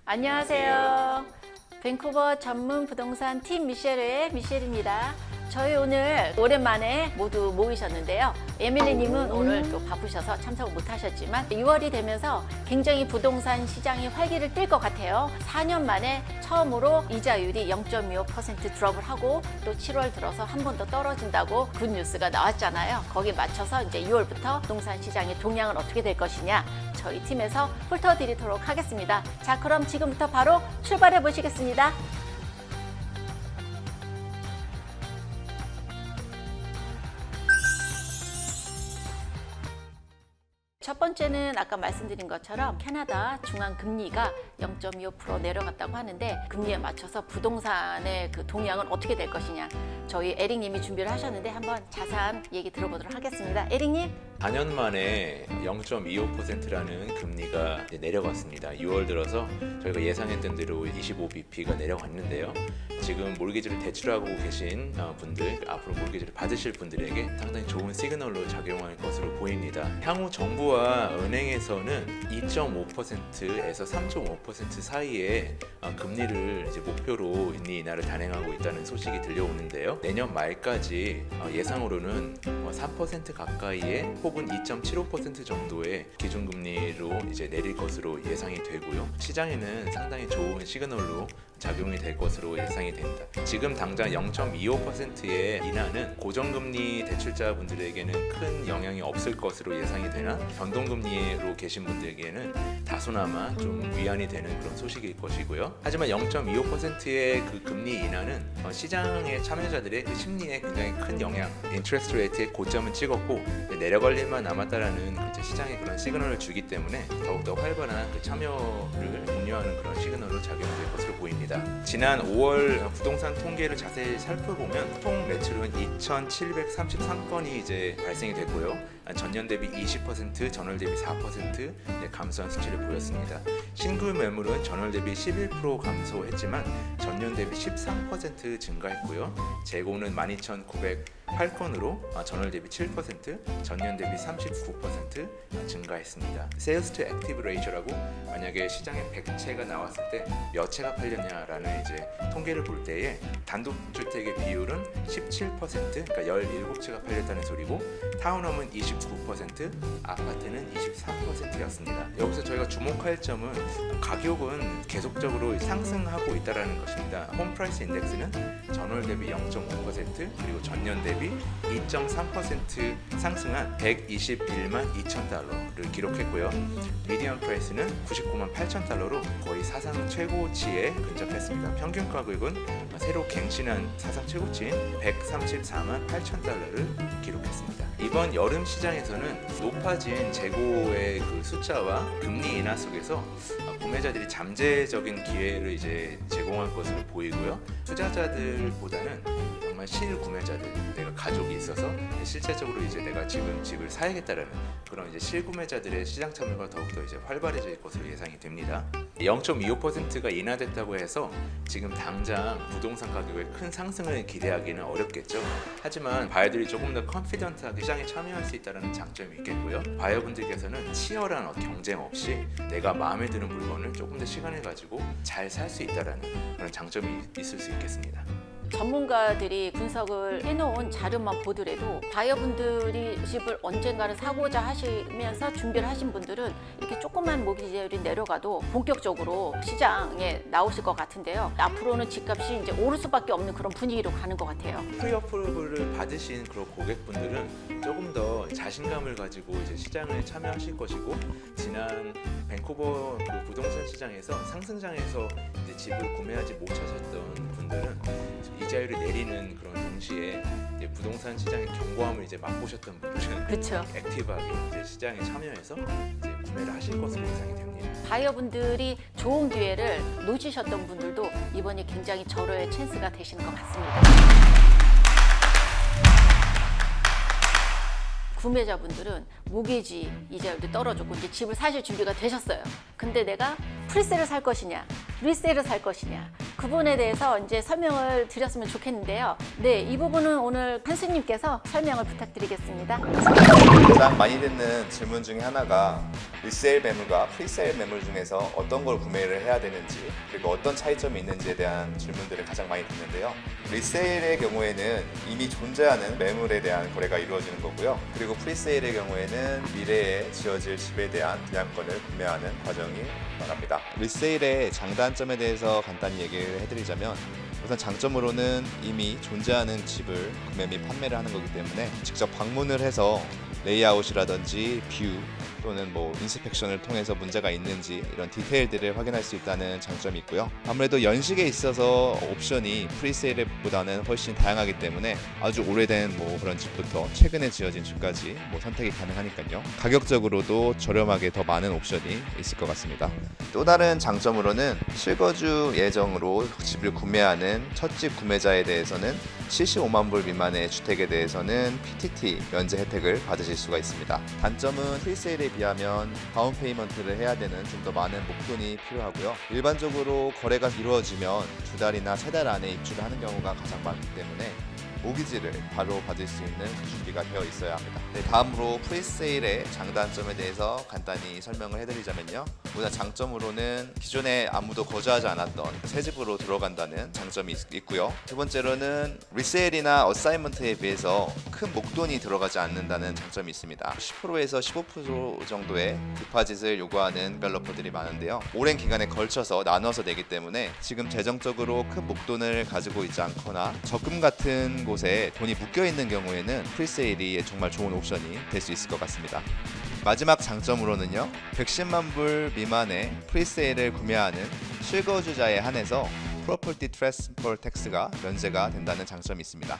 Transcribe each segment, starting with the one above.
안녕하세요. 밴쿠버 전문 부동산 팀 미셸의 미셸입니다. 저희 오늘 오랜만에 모두 모이셨는데요. 에밀리님은 오늘 또 바쁘셔서 참석 못하셨지만 6월이 되면서 굉장히 부동산 시장이 활기를 띨 것 같아요. 4년 만에 처음으로 이자율이 0.25% 드롭을 하고 또 7월 들어서 한 번 더 떨어진다고 굿뉴스가 나왔잖아요. 거기에 맞춰서 이제 6월부터 부동산 시장의 동향은 어떻게 될 것이냐 저희 팀에서 훑어드리도록 하겠습니다. 자, 그럼 지금부터 바로 출발해 보시겠습니다. 첫 번째는 아까 말씀드린 것처럼 캐나다 중앙금리가 0.25% 내려갔다고 하는데 금리에 맞춰서 부동산의 그 동향은 어떻게 될 것이냐 저희 에릭님이 준비를 하셨는데 한번 자세한 얘기 들어보도록 하겠습니다. 에릭님. 4년 만에 0.25%라는 금리가 내려갔습니다. 6월 들어서 저희가 예상했던 대로 25bp가 내려갔는데요. 지금 몰기지를 대출하고 계신 분들, 앞으로 몰기지를 받으실 분들에게 상당히 좋은 시그널로 작용할 것으로 보입니다. 향후 정부와 은행에서는 2.5%에서 3.5% 사이에 금리를 이제 목표로 금리 인하를 단행하고 있다는 소식이 들려오는데요. 내년 말까지 예상으로는 3% 가까이의 혹은 2.75% 정도의 기준금리로 이제 내릴 것으로 예상이 되고요. 시장에는 상당히 좋은 시그널로 작용이 될 것으로 예상이 됩니다. 지금 당장 0.25%의 인하는 고정금리 대출자분들에게는 큰 영향이 없을 것으로 예상이 되나 변동금리로 계신 분들에게는 다소나마 좀 위안이 되는 그런 소식일 것이고요. 하지만 0.25%의 그 금리 인하는 시장의 참여자들의 그 심리에 굉장히 큰 영향, 인트레스트 레이트의 고점은 찍었고 내려갈 일만 남았다라는 시장의 그런 시그널을 주기 때문에 더욱더 활발한 그 참여를 독려하는 그런 시그널로 작용될 것으로 보입니다. 지난 5월 부동산 통계를 자세히 살펴보면 총 매출은 2,733건이 이제 발생이 됐고요. 전년 대비 20%, 전월 대비 4% 감소한 수치를 보였습니다. 신규 매물은 전월 대비 11% 감소했지만 전년 대비 13% 증가했고요. 재고는 12,908건으로 전월 대비 7%, 전년 대비 39% 증가했습니다. Sales to Active Ratio라고 만약에 시장에 100채가 나왔을 때 몇 채가 팔렸냐라는 이제 통계를 볼 때에 단독주택의 비율은 17%, 그러니까 17채가 팔렸다는 소리고 타운홈은 29%, 아파트는 23%였습니다. 여기서 저희가 주목할 점은 가격은 계속적으로 상승하고 있다는 것입니다. 홈프라이스 인덱스는 전월 대비 0.5% 그리고 전년 대비 2.3% 상승한 121만 2천 달러를 기록했고요. 미디언 프라이스는 99만 8천 달러로 거의 사상 최고치에 근접했습니다. 평균 가격은 새로 갱신한 사상 최고치인 134만 8천 달러를 기록했습니다. 이번 여름 시장에서는 높아진 재고의 그 숫자와 금리 인하 속에서 구매자들이 잠재적인 기회를 이제 제공할 것으로 보이고요. 투자자들보다는 정말 실구매자들, 내가 가족이 있어서 실제적으로 이제 내가 지금 집을 사야겠다라는 그런 이제 실구매자들의 시장 참여가 더욱더 이제 활발해질 것으로 예상이 됩니다. 0.25%가 인하됐다고 해서 지금 당장 부동산 가격의 큰 상승을 기대하기는 어렵겠죠. 하지만 바이어들이 조금 더 컨피던트하게 시장에 참여할 수 있다는 장점이 있겠고요. 바이어분들께서는 치열한 경쟁 없이 내가 마음에 드는 물건을 조금 더 시간을 가지고 잘 살 수 있다는 그런 장점이 있을 수 있겠습니다. 전문가들이 분석을 해놓은 자료만 보더라도 바이어분들이 집을 언젠가는 사고자 하시면서 준비를 하신 분들은 이렇게 조그만 모기지율이 내려가도 본격적으로 시장에 나오실 것 같은데요. 앞으로는 집값이 이제 오를 수밖에 없는 그런 분위기로 가는 것 같아요. 프리어프로브를 받으신 그런 고객분들은 조금 더 자신감을 가지고 이제 시장을 참여하실 것이고 지난 밴쿠버 그 부동산 시장에서 상승장에서 이제 집을 구매하지 못하셨던 분들은 이자율을 내리는 그런 동시에 이제 부동산 시장의 견고함을 이제 맛보셨던 분들은 그렇죠. 액티브하게 이제 시장에 참여해서 이제 구매를 하실 것으로 예상이 됩니다. 바이어분들이 좋은 기회를 놓치셨던 분들도 이번이 굉장히 절호의 찬스가 되시는 것 같습니다. 구매자분들은 모기지 이자율도 떨어졌고 이제 집을 사실 준비가 되셨어요. 근데 내가 프리세를 살 것이냐, 리세를 살 것이냐, 부분에 대해서 이제 설명을 드렸으면 좋겠는데요. 네, 이 부분은 오늘 한수님께서 설명을 부탁드리겠습니다. 가장 많이 듣는 질문 중에 하나가 리세일 매물과 프리세일 매물 중에서 어떤 걸 구매를 해야 되는지 그리고 어떤 차이점이 있는지에 대한 질문들을 가장 많이 듣는데요. 리세일의 경우에는 이미 존재하는 매물에 대한 거래가 이루어지는 거고요. 그리고 프리세일의 경우에는 미래에 지어질 집에 대한 분양권을 구매하는 과정이 말합니다. 리세일의 장단점에 대해서 간단히 얘기를 해드리자면 우선 장점으로는 이미 존재하는 집을 구매 및 판매를 하는 거기 때문에 직접 방문을 해서 레이아웃이라든지 뷰 또는 인스펙션을 통해서 문제가 있는지 이런 디테일들을 확인할 수 있다는 장점이 있고요. 아무래도 연식에 있어서 옵션이 프리세일보다는 훨씬 다양하기 때문에 아주 오래된 그런 집부터 최근에 지어진 집까지 선택이 가능하니까요. 가격적으로도 저렴하게 더 많은 옵션이 있을 것 같습니다. 또 다른 장점으로는 실거주 예정으로 집을 구매하는 첫 집 구매자에 대해서는 75만 불 미만의 주택에 대해서는 PTT 면제 혜택을 받으실 수가 있습니다. 단점은 프리세일에 비하면 다운 페이먼트를 해야 되는 좀 더 많은 목돈이 필요하고요. 일반적으로 거래가 이루어지면 2달이나 3달 안에 입주를 하는 경우가 가장 많기 때문에 모기지를 바로 받을 수 있는 준비가 되어 있어야 합니다. 네, 다음으로 프리세일의 장단점에 대해서 간단히 설명을 해드리자면요. 우선 장점으로는 기존에 아무도 거주하지 않았던 새 집으로 들어간다는 장점이 있고요. 두 번째로는 리세일이나 어사이먼트에 비해서 큰 목돈이 들어가지 않는다는 장점이 있습니다. 10%에서 15% 정도의 디파짓을 요구하는 벨로퍼들이 많은데요. 오랜 기간에 걸쳐서 나눠서 내기 때문에 지금 재정적으로 큰 목돈을 가지고 있지 않거나 적금 같은 곳에 돈이 묶여 있는 경우에는 프리세일이 정말 좋은 옵션이 될 수 있을 것 같습니다. 마지막 장점으로는요. 110만 불 미만의 프리세일을 구매하는 실거주자에 한해서 프로퍼티 트랜스퍼 텍스가 면제가 된다는 장점이 있습니다.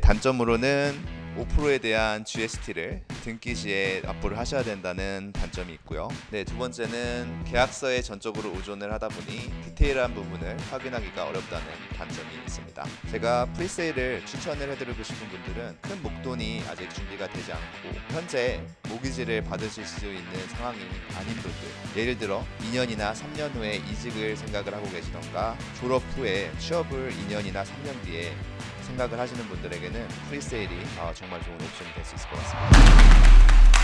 단점으로는 5%에 대한 GST를 등기 시에 납부를 하셔야 된다는 단점이 있고요. 네, 두 번째는 계약서에 전적으로 의존을 하다 보니 디테일한 부분을 확인하기가 어렵다는 단점이 있습니다. 제가 프리세일을 추천을 해드리고 싶은 분들은 큰 목돈이 아직 준비가 되지 않고 현재 모기지를 받으실 수 있는 상황이 아닌 분들, 예를 들어 2년이나 3년 후에 이직을 생각을 하고 계시던가 졸업 후에 취업을 2년이나 3년 뒤에 생각을 하시는 분들에게는 프리세일이 정말 좋은 옵션이 될 수 있을 것 같습니다.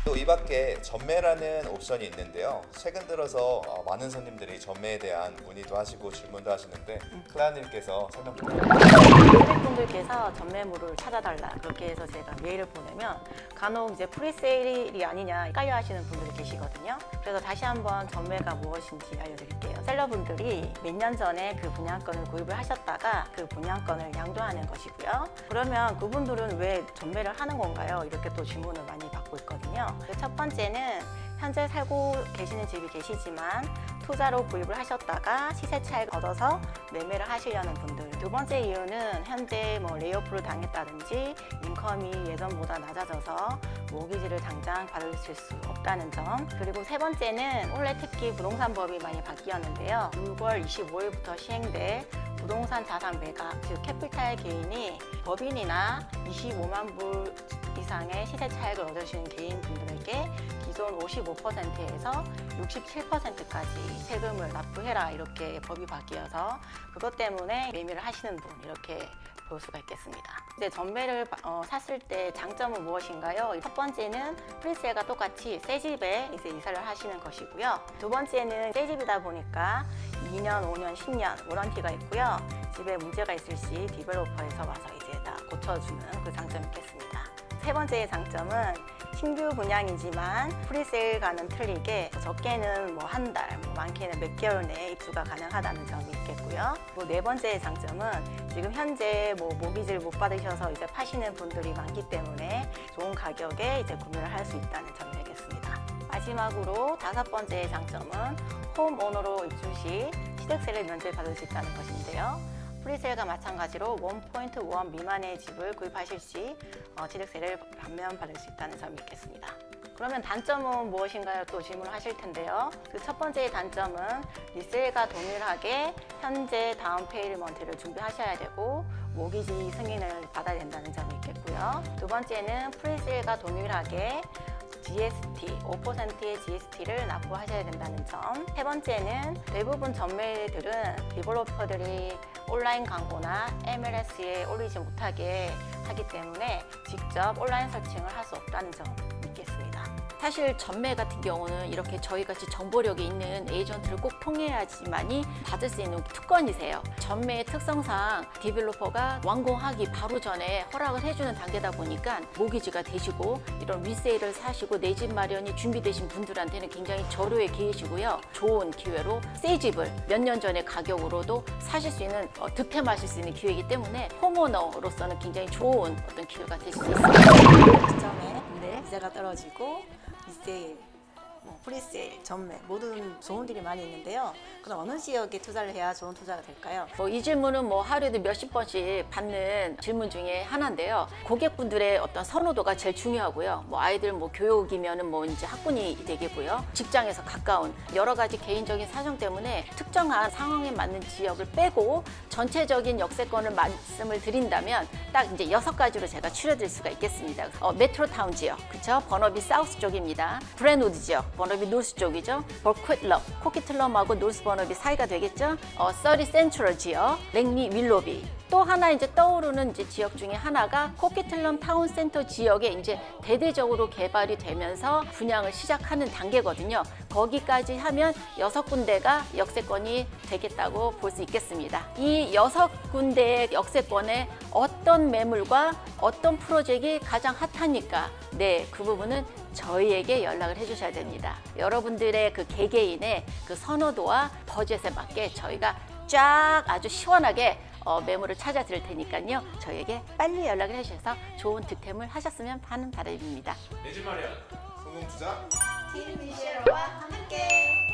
또 이 밖에 전매라는 옵션이 있는데요. 최근 들어서 많은 손님들이 전매에 대한 문의도 하시고 질문도 하시는데 클라님께서 설명 부탁드립니다. 고객분들께서 전매물을 찾아달라 그렇게 해서 제가 메일을 보내면 간혹 이제 프리세일이 아니냐 헷갈려 하시는 분들이 계시거든요. 그래서 다시 한번 전매가 무엇인지 알려드릴게요. 셀러분들이 몇 년 전에 그 분양권을 구입을 하셨다가 그 분양권을 양도하는 것이고요. 그러면 그분들은 왜 전매를 하는 건가요? 이렇게 또 질문을 많이 받고 있거든요. 첫 번째는 현재 살고 계시는 집이 계시지만 투자로 구입을 하셨다가 시세 차익 얻어서 매매를 하시려는 분들. 두 번째 이유는 현재 레이오프를 당했다든지 인컴이 예전보다 낮아져서 모기지를 당장 받으실 수 없다는 점. 그리고 세 번째는 올해 특히 부동산법이 많이 바뀌었는데요. 6월 25일부터 시행될 부동산 자산 매각, 즉 캐피탈 개인이 법인이나 25만 불 이상의 시세 차익을 얻으시는 개인분들에게 기존 55%에서 67%까지 세금을 납부해라 이렇게 법이 바뀌어서 그것 때문에 매매를 하시는 분 이렇게 볼 수가 있겠습니다. 이제 전매를 샀을 때 장점은 무엇인가요? 첫 번째는 프리세일과 똑같이 새 집에 이제 이사를 하시는 것이고요. 두 번째는 새 집이다 보니까 2년, 5년, 10년 워런티가 있고요. 집에 문제가 있을 시 디벨로퍼에서 와서 이제 다 고쳐주는 그 장점이 있겠습니다. 세 번째의 장점은 신규 분양이지만 프리세일과는 틀리게 적게는 한 달, 많게는 몇 개월 내에 입주가 가능하다는 점이 있겠고요. 네 번째의 장점은 지금 현재 모기지를 못 받으셔서 이제 파시는 분들이 많기 때문에 좋은 가격에 이제 구매를 할 수 있다는 점이 되겠습니다. 마지막으로 다섯 번째의 장점은 홈오너로 입주 시 취득세를 면제받을 수 있다는 것인데요. 프리세일과 마찬가지로 1.1 미만의 집을 구입하실 시 취득세를 감면받을 수 있다는 점이 있겠습니다. 그러면 단점은 무엇인가요? 또 질문을 하실 텐데요. 그 첫 번째의 단점은 리세일과 동일하게 현재 다운 페이먼트를 준비하셔야 되고 모기지 승인을 받아야 된다는 점이 있겠고요. 두 번째는 프리세일과 동일하게 GST, 5%의 GST를 납부하셔야 된다는 점. 세 번째는 대부분 전매들은 디벨로퍼들이 온라인 광고나 MLS에 올리지 못하게 하기 때문에 직접 온라인 서칭을 할 수 없다는 점 믿겠습니다. 사실 전매 같은 경우는 이렇게 저희같이 정보력이 있는 에이전트를 꼭 통해야지만이 받을 수 있는 특권이세요. 전매의 특성상 디벨로퍼가 완공하기 바로 전에 허락을 해주는 단계다 보니까 모기지가 되시고 이런 리세일을 사시고 내 집 마련이 준비되신 분들한테는 굉장히 절호의 기회시고요. 좋은 기회로 새 집을 몇 년 전의 가격으로도 사실 수 있는 득템하실 수 있는 기회이기 때문에 홈오너로서는 굉장히 좋은 어떤 기회가 될 수 있습니다. 시점에 네. 이자가 떨어지고 리세일, 프리세일, 전매 모든 좋은 일이 많이 있는데요. 그럼 어느 지역에 투자를 해야 좋은 투자가 될까요? 이 질문은 하루에도 몇십 번씩 받는 질문 중에 하나인데요. 고객분들의 어떤 선호도가 제일 중요하고요. 아이들 교육이면은 이제 학군이 되겠고요. 직장에서 가까운 여러 가지 개인적인 사정 때문에 특정한 상황에 맞는 지역을 빼고 전체적인 역세권을 말씀을 드린다면 딱 이제 6가지로 제가 추려드릴 수가 있겠습니다. 메트로타운 지역, 그쵸? 버너비 사우스 쪽입니다. 브랜우드 지역, 버너비 노스 쪽이죠. 버퀴틀럼, 코키틀럼하고 노스 버너비 사이가 되겠죠. 서리 센트럴 지역, 랭리 윌로비. 또 하나 이제 떠오르는 이제 지역 중에 하나가 코키틀럼 타운센터 지역에 이제 대대적으로 개발이 되면서 분양을 시작하는 단계거든요. 거기까지 하면 6군데가 역세권이 되겠다고 볼 수 있겠습니다. 이 6군데의 역세권에 어떤 매물과 어떤 프로젝트가 가장 핫하니까 그 부분은 저희에게 연락을 해주셔야 됩니다. 여러분들의 그 개개인의 그 선호도와 버젯에 맞게 저희가 쫙 아주 시원하게 매물을 찾아 드릴 테니까요. 저희에게 빨리 연락을 해주셔서 좋은 득템을 하셨으면 하는 바람입니다. 내 집 마련. 성공 투자. 팀 미셸과 함께